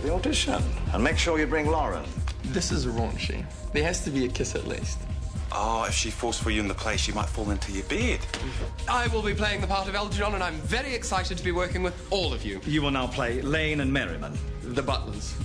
the audition. And make sure you bring Lauren. This is raunchy. There has to be a kiss at least. Oh, if she falls for you in the play, she might fall into your bed. I will be playing the part of Algernon, and I'm very excited to be working with all of you. You will now play Lane and Merriman. The butlers.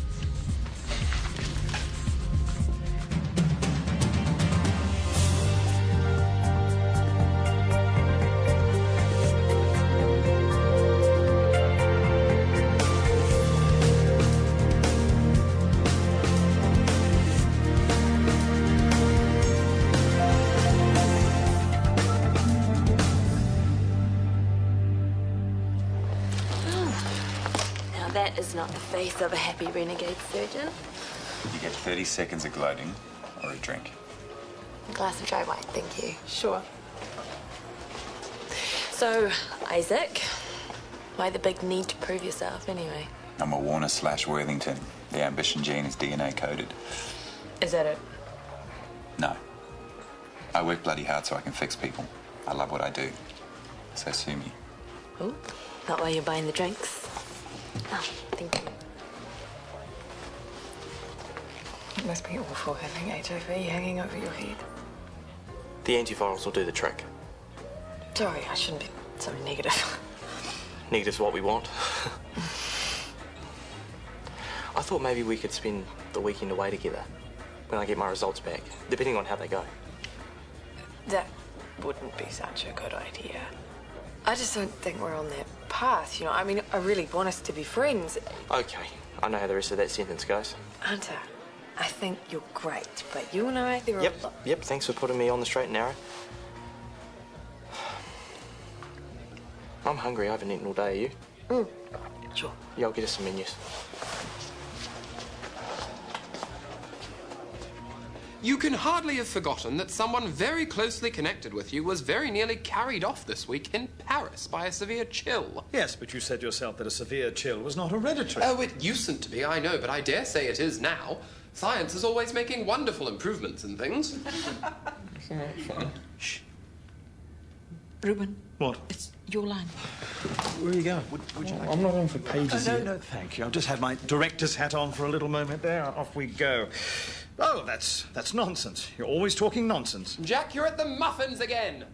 That is not the face of a happy renegade surgeon. You get 30 seconds of gloating or a drink. A glass of dry wine, thank you. Sure. So, Isaac, why the big need to prove yourself anyway? I'm a Warner/Worthington. The ambition gene is DNA coded. Is that it? No. I work bloody hard so I can fix people. I love what I do. So sue me. Oh, not while you're buying the drinks. Oh, thank you. It must be awful having HIV hanging over your head. The antivirals will do the trick. Sorry, I shouldn't be so negative. Negative's what we want. I thought maybe we could spend the weekend away together when I get my results back, depending on how they go. That wouldn't be such a good idea. I just don't think we're on that path, you know. I mean, I really want us to be friends. Okay, I know how the rest of that sentence goes. Hunter, I think you're great, but you and I, there are... Yep, thanks for putting me on the straight and narrow. I'm hungry, I haven't eaten all day, are you? Sure. Yeah, I'll get us some menus. You can hardly have forgotten that someone very closely connected with you was very nearly carried off this week in Paris by a severe chill. Yes, but you said yourself that a severe chill was not hereditary. Oh, it usedn't to be, I know, but I dare say it is now. Science is always making wonderful improvements in things. Shh. Ruben. What? It's your line. Where are you going? Would you like I'm not on for pages no, yet. No, thank you. I've just had my director's hat on for a little moment there. Off we go. Oh, that's nonsense. You're always talking nonsense. Jack, you're at the muffins again.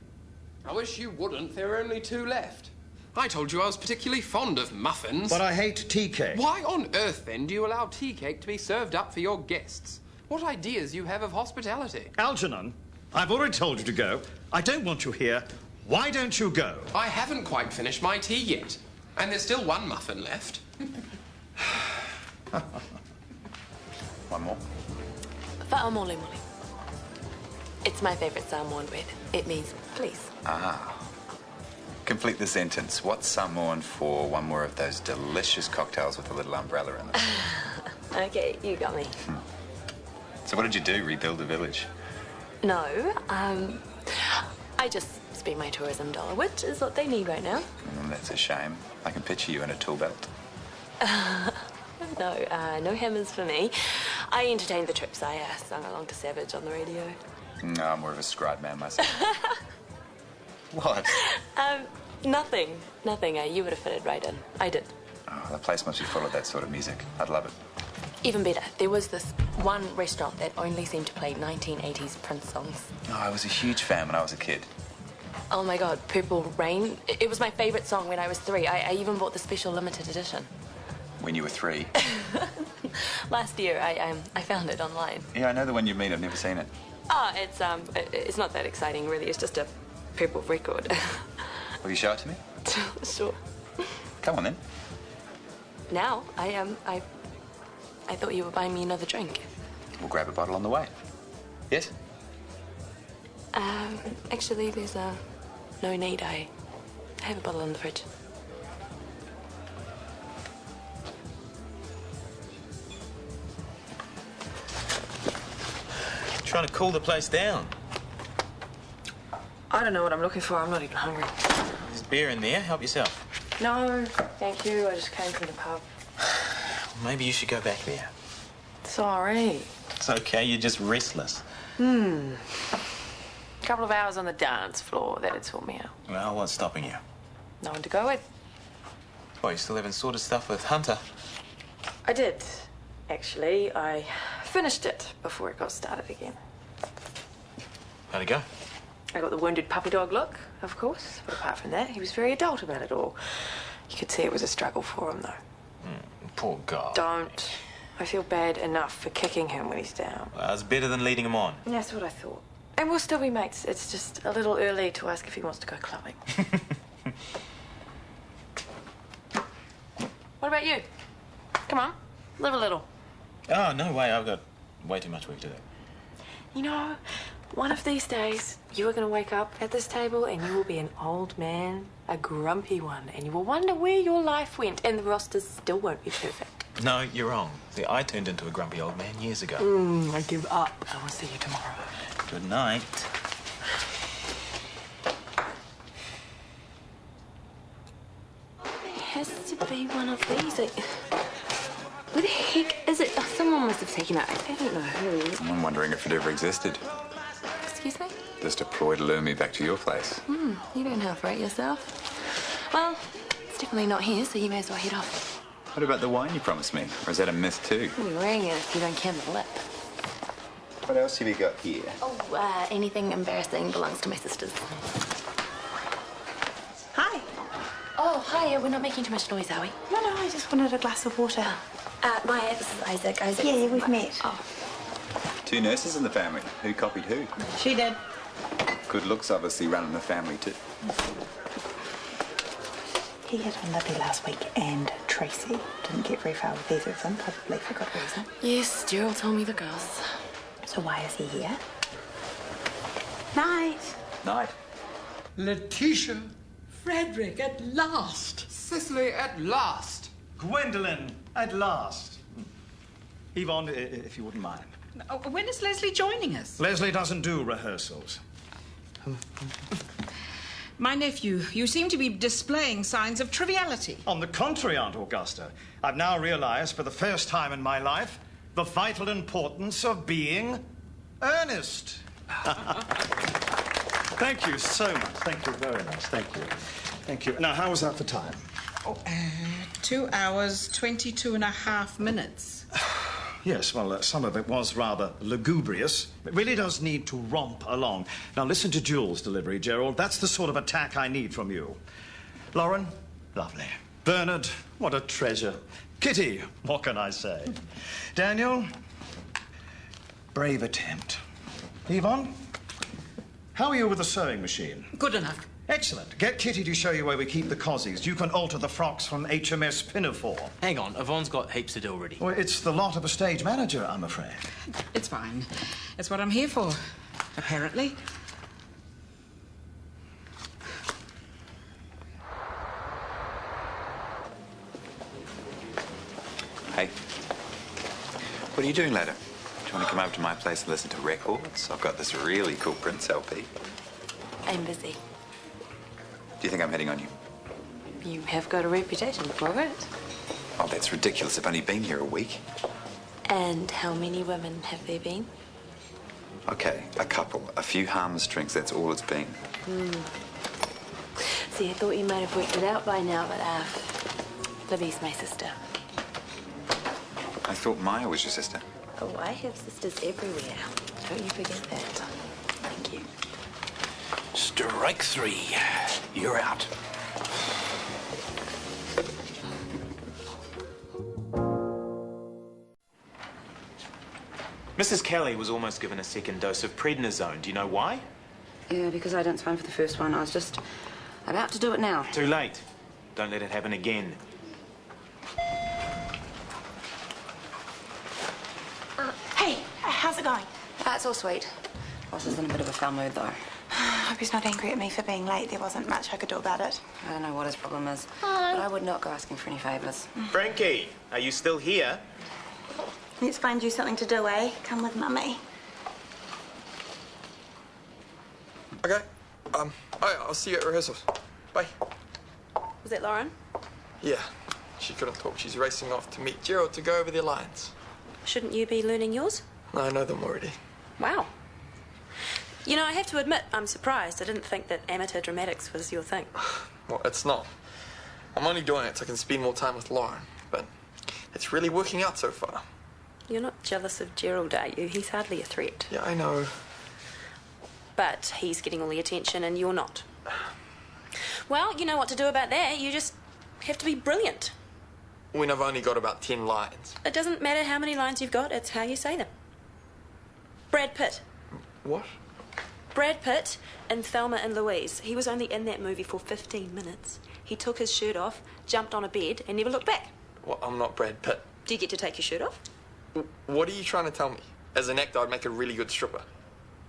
I wish you wouldn't. There are only 2 left. I told you I was particularly fond of muffins. But I hate tea cake. Why on earth, then, do you allow tea cake to be served up for your guests? What ideas you have of hospitality? Algernon, I've already told you to go. I don't want you here. Why don't you go? I haven't quite finished my tea yet. And there's still 1 muffin left. One more. Fa'amole mole. It's my favourite Samoan word. It means please. Ah. Complete the sentence. What's Samoan for one more of those delicious cocktails with a little umbrella in them? Okay, you got me. So what did you do? Rebuild the village? No, I just spent my tourism dollar, which is what they need right now. That's a shame. I can picture you in a tool belt. No hammers for me. I entertained the troops. I sung along to Savage on the radio. No, I'm more of a scribe man myself. What? Nothing. You would have fitted right in. I did. Oh, the place must be full of that sort of music. I'd love it. Even better, there was this one restaurant that only seemed to play 1980s Prince songs. Oh, I was a huge fan when I was a kid. Oh my God, Purple Rain. It was my favourite song when I was 3. I even bought the special limited edition. When you were 3? Last year, I found it online. Yeah, I know the one you mean. I've never seen it. Oh, it's not that exciting, really. It's just a purple record. Will you show it to me? Sure. Come on, then. Now, I thought you were buying me another drink. We'll grab a bottle on the way. Yes? Actually, there's no need. I have a bottle in the fridge. Trying to cool the place down. I don't know what I'm looking for. I'm not even hungry. There's beer in there. Help yourself. No, thank you. I just came from the pub. Maybe you should go back there. Sorry. It's okay. You're just restless. A couple of hours on the dance floor. That'd sort me out. Well, what's stopping you? No one to go with. Well, you still haven't sorted stuff with Hunter. I did, actually. I finished it before it got started again. How'd it go? I got the wounded puppy dog look, of course, but apart from that, he was very adult about it all. You could see it was a struggle for him, though. Poor guy. Don't. I feel bad enough for kicking him when he's down. Well, that's better than leading him on. That's what I thought. And we'll still be mates. It's just a little early to ask if he wants to go clubbing. What about you? Come on, live a little. Oh, no way. I've got way too much work to do. You know, one of these days, you are going to wake up at this table and you will be an old man, a grumpy one, and you will wonder where your life went, and the rosters still won't be perfect. No, you're wrong. See, I turned into a grumpy old man years ago. I give up. I will see you tomorrow. Good night. There has to be one of these. Where the heck is it? Oh, someone must have taken it. I don't know who. I'm wondering if it ever existed. Excuse me? Just a ploy to lure me back to your place. You don't half rate yourself. Well, it's definitely not here, so you may as well head off. What about the wine you promised me? Or is that a myth too? We'll be wearing it if you don't can the lip. What else have you got here? Oh, anything embarrassing belongs to my sisters. Hi. Oh, hi. We're not making too much noise, are we? No, I just wanted a glass of water. Maya, this is Isaac. Isaac. Yeah, we've met. Oh. 2 nurses in the family. Who copied who? She did. Good looks obviously running the family too. He hit on Libby last week, and Tracy didn't get very far with either of them, probably for good reason. Yes, Gerald told me the girls. So why is he here? Night. Night. Letitia, Frederick, at last. Cicely, at last. Gwendolyn, at last. Yvonne, if you wouldn't mind. When is Leslie joining us? Leslie doesn't do rehearsals. My nephew, you seem to be displaying signs of triviality. On the contrary, Aunt Augusta, I've now realized for the first time in my life the vital importance of being earnest. Thank you so much. Thank you very much. Thank you. Thank you. Now, how was that for time? 2 hours, 22.5 minutes. Yes, well, some of it was rather lugubrious. It really does need to romp along. Now, listen to Jules' delivery, Gerald. That's the sort of attack I need from you. Lauren, lovely. Bernard, what a treasure. Kitty, what can I say? Daniel, brave attempt. Yvonne, how are you with the sewing machine? Good enough. Excellent. Get Kitty to show you where we keep the cozies. You can alter the frocks from HMS Pinafore. Hang on, Yvonne's got heaps to do already. Well, it's the lot of a stage manager, I'm afraid. It's fine. It's what I'm here for, apparently. Hey. What are you doing later? Do you want to come over to my place and listen to records? I've got this really cool Prince LP. I'm busy. Do you think I'm hitting on you? You have got a reputation for it. Oh, that's ridiculous. I've only been here a week. And how many women have there been? Okay, a couple. A few harmless drinks, that's all it's been. See, I thought you might have worked it out by now, but, Libby's my sister. I thought Maya was your sister. Oh, I have sisters everywhere. Don't you forget that. Thank you. Strike 3. You're out. Mrs. Kelly was almost given a second dose of prednisone. Do you know why? Yeah, because I didn't sign for the first one. I was just about to do it now. Too late. Don't let it happen again. Hey, how's it going? It's all sweet. Boss is in a bit of a foul mood, though. I hope he's not angry at me for being late. There wasn't much I could do about it. I don't know what his problem is, but I would not go asking for any favours. Frankie, are you still here? Let's find you something to do, eh? Come with Mummy. Okay. I'll see you at rehearsals. Bye. Was that Lauren? Yeah. She couldn't talk. She's racing off to meet Gerald to go over their lines. Shouldn't you be learning yours? No, I know them already. Wow. You know, I have to admit, I'm surprised. I didn't think that amateur dramatics was your thing. Well, it's not. I'm only doing it so I can spend more time with Lauren. But It's really working out so far. You're not jealous of Gerald, are you? He's hardly a threat. Yeah, I know. But he's getting all the attention and you're not. Well, you know what to do about that. You just have to be brilliant. When I've only got about 10 lines. It doesn't matter how many lines you've got, it's how you say them. Brad Pitt. What? Brad Pitt in Thelma and Louise. He was only in that movie for 15 minutes. He took his shirt off, jumped on a bed, and never looked back. Well, I'm not Brad Pitt. Do you get to take your shirt off? What are you trying to tell me? As an actor, I'd make a really good stripper.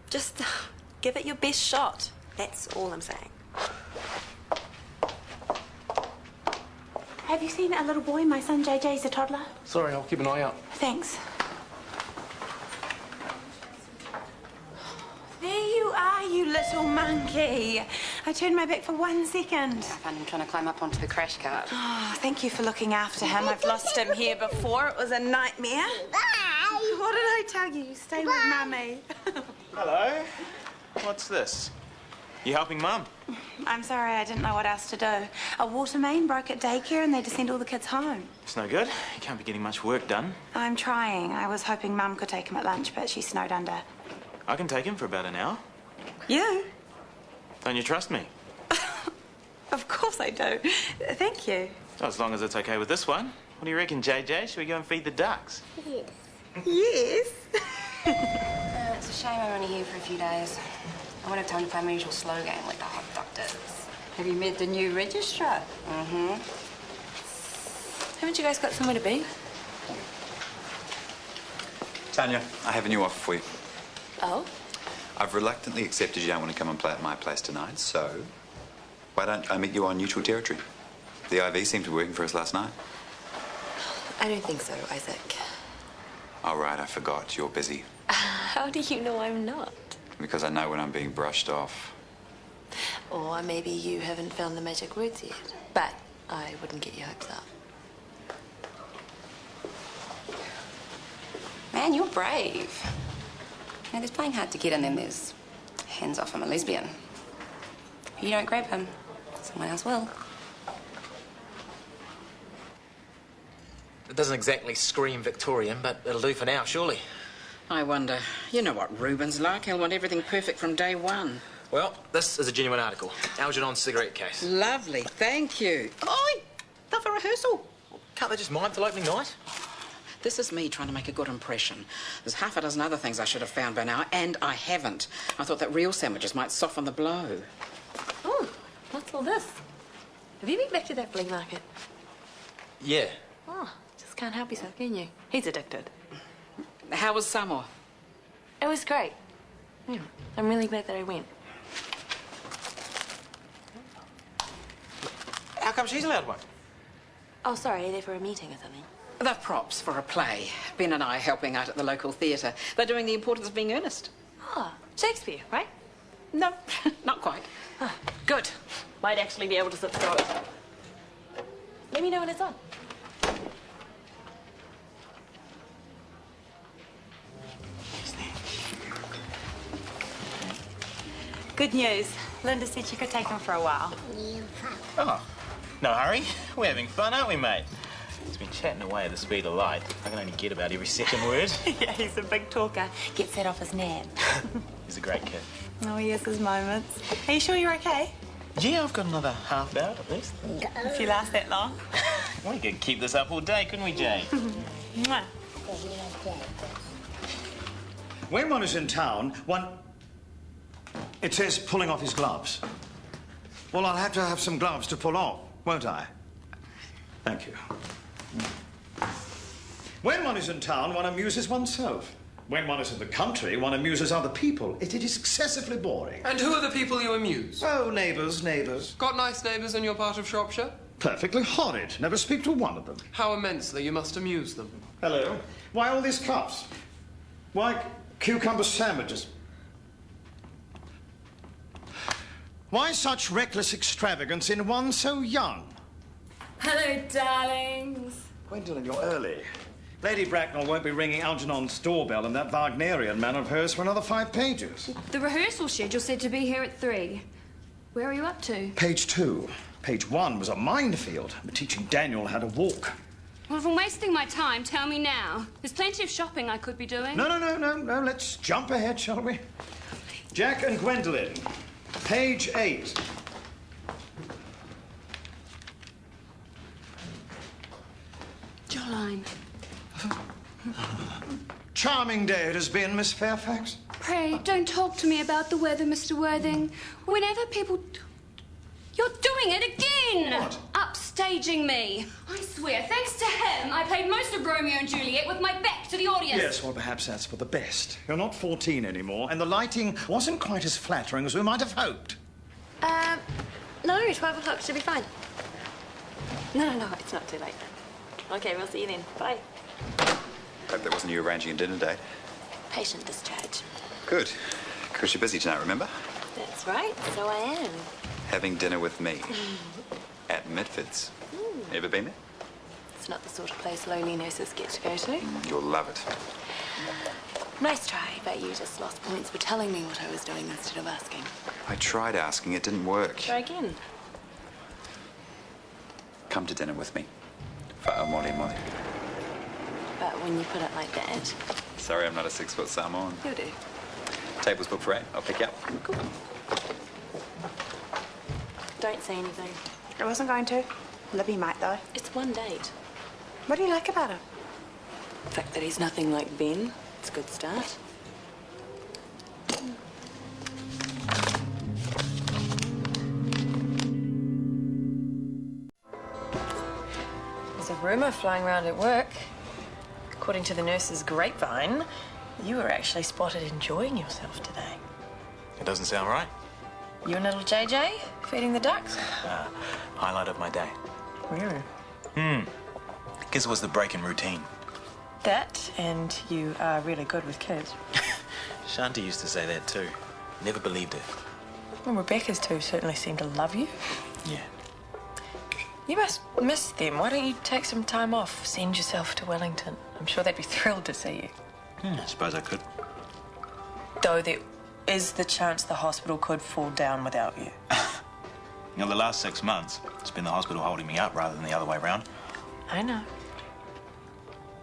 Just give it your best shot. That's all I'm saying. Have you seen a little boy? My son JJ's a toddler. Sorry, I'll keep an eye out. Thanks. There you are, you little monkey. I turned my back for 1 second. I found him trying to climb up onto the crash cart. Oh, thank you for looking after him. I've lost him here before. It was a nightmare. Bye. What did I tell you? Stay with Mummy. Hello. What's this? You helping Mum? I'm sorry, I didn't know what else to do. A water main broke at daycare and they had to send all the kids home. It's no good. You can't be getting much work done. I'm trying. I was hoping Mum could take him at lunch, but she snowed under. I can take him for about an hour. You? Don't you trust me? Of course I do. Thank you. Oh, as long as it's okay with this one. What do you reckon, JJ? Should we go and feed the ducks? Yes. Yes. It's a shame I'm only here for a few days. I won't have time to play my usual slow game like the hot doctors. Have you met the new registrar? Mm-hmm. Haven't you guys got somewhere to be? Tanya, I have a new offer for you. Oh? I've reluctantly accepted you don't want to come and play at my place tonight, so why don't I meet you on neutral territory? The IV seemed to be working for us last night. I don't think so, Isaac. All right, I forgot. You're busy. How do you know I'm not? Because I know when I'm being brushed off. Or maybe you haven't found the magic words yet. But I wouldn't get your hopes up. Man, you're brave. You know, there's playing hard to get and then there's hands off, I'm a lesbian. If you don't grab him, someone else will. It doesn't exactly scream Victorian, but it'll do for now, surely. I wonder. You know what Ruben's like. He'll want everything perfect from day one. Well, this is a genuine article. Algernon's cigarette case. Lovely, thank you. Oi! Not for rehearsal. Can't they just mime till opening night? This is me trying to make a good impression. There's half a dozen other things I should have found by now, and I haven't. I thought that real sandwiches might soften the blow. Oh, what's all this? Have you been back to that flea market? Yeah. Oh, just can't help yourself, can you? He's addicted. How was Samoa? It was great. Yeah, I'm really glad that I went. How come she's allowed one? Oh, sorry, they're for a meeting or something. The props for a play. Ben and I are helping out at the local theatre. They're doing the importance of being earnest. Oh, Shakespeare, right? No, not quite. Oh, good. Might actually be able to sit through it. Let me know when it's on. Good news. Linda said she could take him for a while. Oh, no hurry. We're having fun, aren't we, mate? He's been chatting away at the speed of light. I can only get about every second word. Yeah, he's a big talker. Gets that off his nan. He's a great kid. Oh, he has his moments. Are you sure you're okay? Yeah, I've got another half hour at least. If you last that long. We could keep this up all day, couldn't we, Jay? Mwah. When one is in town, one... It says pulling off his gloves. Well, I'll have to have some gloves to pull off, won't I? Thank you. When one is in town, one amuses oneself. When one is in the country, one amuses other people. It is excessively boring. And who are the people you amuse? Oh, neighbours, neighbours. Got nice neighbours in your part of Shropshire? Perfectly horrid. Never speak to one of them. How immensely you must amuse them. Hello. Why all these cups? Why cucumber sandwiches? Why such reckless extravagance in one so young? Hello, darlings. Gwendolyn, you're early. Lady Bracknell won't be ringing Algernon's doorbell in that Wagnerian manner of hers for another 5 pages. The rehearsal schedule said to be here at 3. Where are you up to? Page 2. Page 1 was a minefield. We're teaching Daniel how to walk. Well, if I'm wasting my time, tell me now. There's plenty of shopping I could be doing. No. Let's jump ahead, shall we? Jack and Gwendolyn, page 8. Jolene. Charming day it has been, Miss Fairfax. Pray, don't talk to me about the weather, Mr. Worthing. Whenever people... You're doing it again! What? Upstaging me. I swear, thanks to him, I played most of Romeo and Juliet with my back to the audience. Yes, well, perhaps that's for the best. You're not 14 anymore, and the lighting wasn't quite as flattering as we might have hoped. No, 12 o'clock should be fine. No, it's not too late. Okay, we'll see you then. Bye. Hope that wasn't you arranging a dinner date. Patient discharge. Good. Because you're busy tonight, remember? That's right, so I am. Having dinner with me. At Mitford's. Ever been there? It's not the sort of place lonely nurses get to go to. You'll love it. Nice try, but you just lost points for telling me what I was doing instead of asking. I tried asking, it didn't work. Try again. Come to dinner with me. Mole. But when you put it like that... Sorry, I'm not a 6-foot Samoan. You'll do. Table's booked for 8. I'll pick you up. Cool. Don't say anything. I wasn't going to. Libby might, though. It's one date. What do you like about him? The fact that he's nothing like Ben. It's a good start. There's a rumour flying around at work. According to the nurse's grapevine, you were actually spotted enjoying yourself today. It doesn't sound right. You and little JJ feeding the ducks? Highlight of my day. Really? Guess it was the break in routine. That, and you are really good with kids. Shanti used to say that too. Never believed it. Well, Rebecca's two certainly seem to love you. Yeah. You must miss them. Why don't you take some time off? Send yourself to Wellington. I'm sure they'd be thrilled to see you. I suppose I could. Though there is the chance the hospital could fall down without you. You know, the last 6 months, it's been the hospital holding me up rather than the other way around. I know.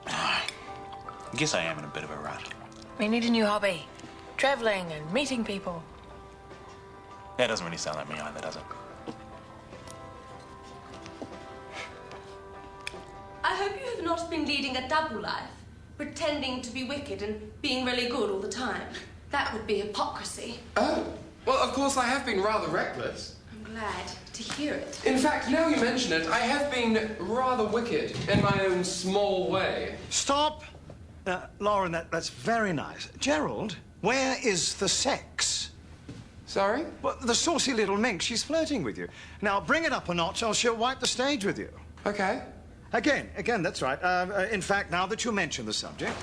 I guess I am in a bit of a rut. We need a new hobby. Travelling and meeting people. That doesn't really sound like me either, does it? I hope you have not been leading a double life, pretending to be wicked and being really good all the time. That would be hypocrisy. Oh, well, of course I have been rather reckless. I'm glad to hear it. In fact, now you mention it, I have been rather wicked in my own small way. Stop! Lauren, that's very nice. Gerald, where is the sex? Sorry? Well, the saucy little minx, she's flirting with you. Now, bring it up a notch or she'll wipe the stage with you. Okay. Again, that's right. In fact, now that you mention the subject...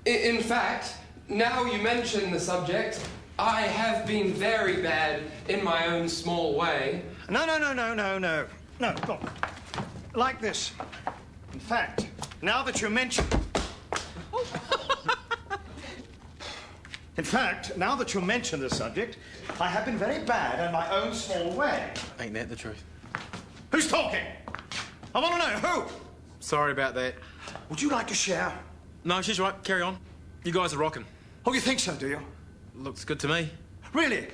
In fact, now you mention the subject, I have been very bad in my own small way. No. Look. Like this. In fact, now that you mention... In fact, now that you mention the subject, I have been very bad in my own small way. Ain't that the truth? Who's talking? I want to know, who? Sorry about that. Would you like a share? No, she's right. Carry on. You guys are rocking. Oh, you think so, do you? Looks good to me. Really?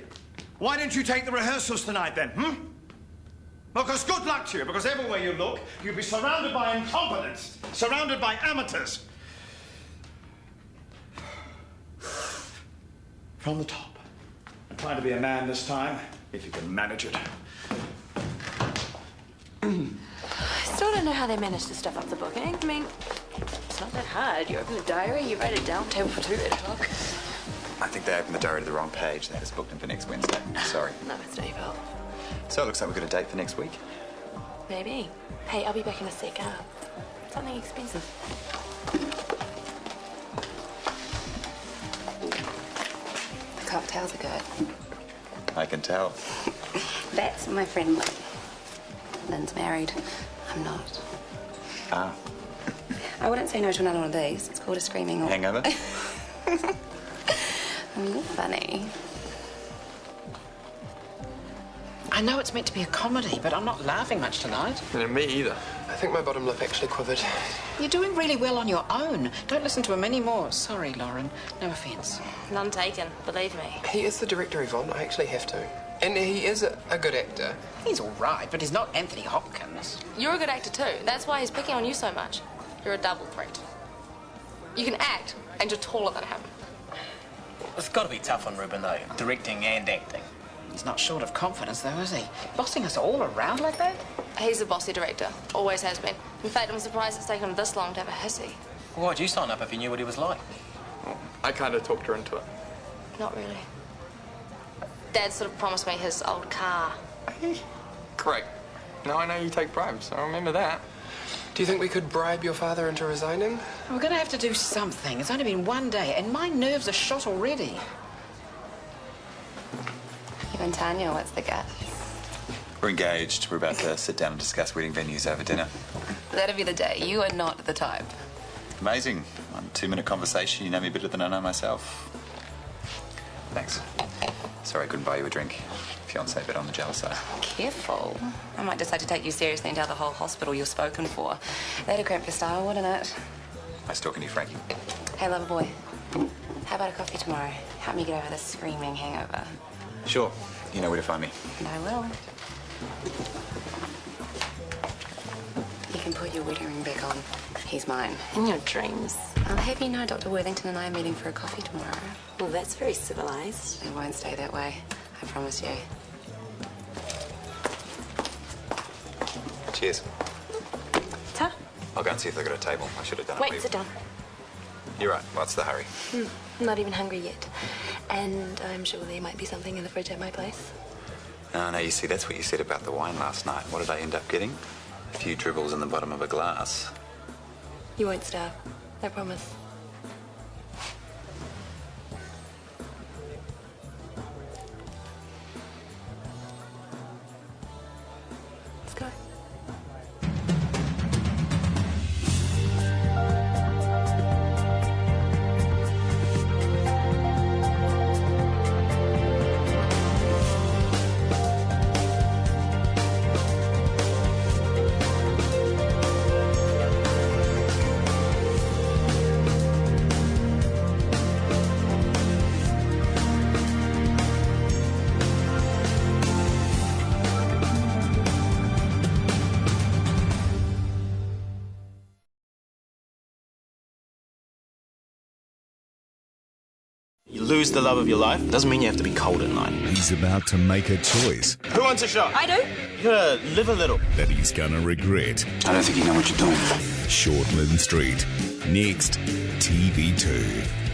Why don't you take the rehearsals tonight, then, Because good luck to you, because everywhere you look, you'll be surrounded by incompetents, surrounded by amateurs. From the top. I'm trying to be a man this time, if you can manage it. I still don't know how they managed to stuff up the booking. I mean, it's not that hard. You open the diary, you write it down, table for 2 at o'clock. I think they opened the diary to the wrong page. They had us booked in for next Wednesday. Sorry. No, it's not your fault. So it looks like we've got a date for next week. Maybe. Hey, I'll be back in a sec. Something expensive. The cocktails are good. I can tell. That's my friend Lynn. Lynn's married. I'm not. Ah. I wouldn't say no to another one of these. It's called a screaming... Hangover? You're funny. I know it's meant to be a comedy, but I'm not laughing much tonight. And me either. I think my bottom lip actually quivered. You're doing really well on your own. Don't listen to him anymore. Sorry, Lauren. No offence. None taken, believe me. He is the director, Yvonne. I actually have to. And he is a good actor. He's all right, but he's not Anthony Hopkins. You're a good actor too. That's why he's picking on you so much. You're a double threat. You can act, and you're taller than him. It's got to be tough on Ruben, though, directing and acting. He's not short of confidence, though, is he? Bossing us all around like that? He's a bossy director. Always has been. In fact, I'm surprised it's taken him this long to have a hissy. Well, why'd you sign up if you knew what he was like? Well, I kind of talked her into it. Not really. Dad sort of promised me his old car. Correct. Now I know you take bribes, I remember that. Do you think we could bribe your father into resigning? We're going to have to do something. It's only been one day, and my nerves are shot already. You and Tanya, what's the gap? We're engaged. We're about to sit down and discuss wedding venues over dinner. That'll be the day. You are not the type. Amazing. 1 2-minute conversation. You know me better than I know myself. Thanks. Sorry I couldn't buy you a drink. Fiancé, but on the jealous side. Careful. I might decide to take you seriously and tell the whole hospital you're spoken for. That'd cramp your style, wouldn't it? Nice talking to you, Frankie. Hey, lover boy. How about a coffee tomorrow? Help me get over this screaming hangover. Sure. You know where to find me. And I will. You can put your wedding ring back on. He's mine. In your dreams. I'll have you know Dr. Worthington and I are meeting for a coffee tomorrow. Well, that's very civilized. It won't stay that way. I promise you. Cheers. Ta. I'll go and see if they've got a table. I should have done it. Wait, sit down. You're right. What's the hurry? I'm not even hungry yet. And I'm sure there might be something in the fridge at my place. Oh, no, you see, that's what you said about the wine last night. What did I end up getting? A few dribbles in the bottom of a glass. You won't starve. I promise. Let's go. You lose the love of your life, doesn't mean you have to be cold at night. He's about to make a choice. Who wants a shot? I do. You gotta live a little. That he's gonna regret. I don't think you know what you're doing. Shortland Street. Next, TV2.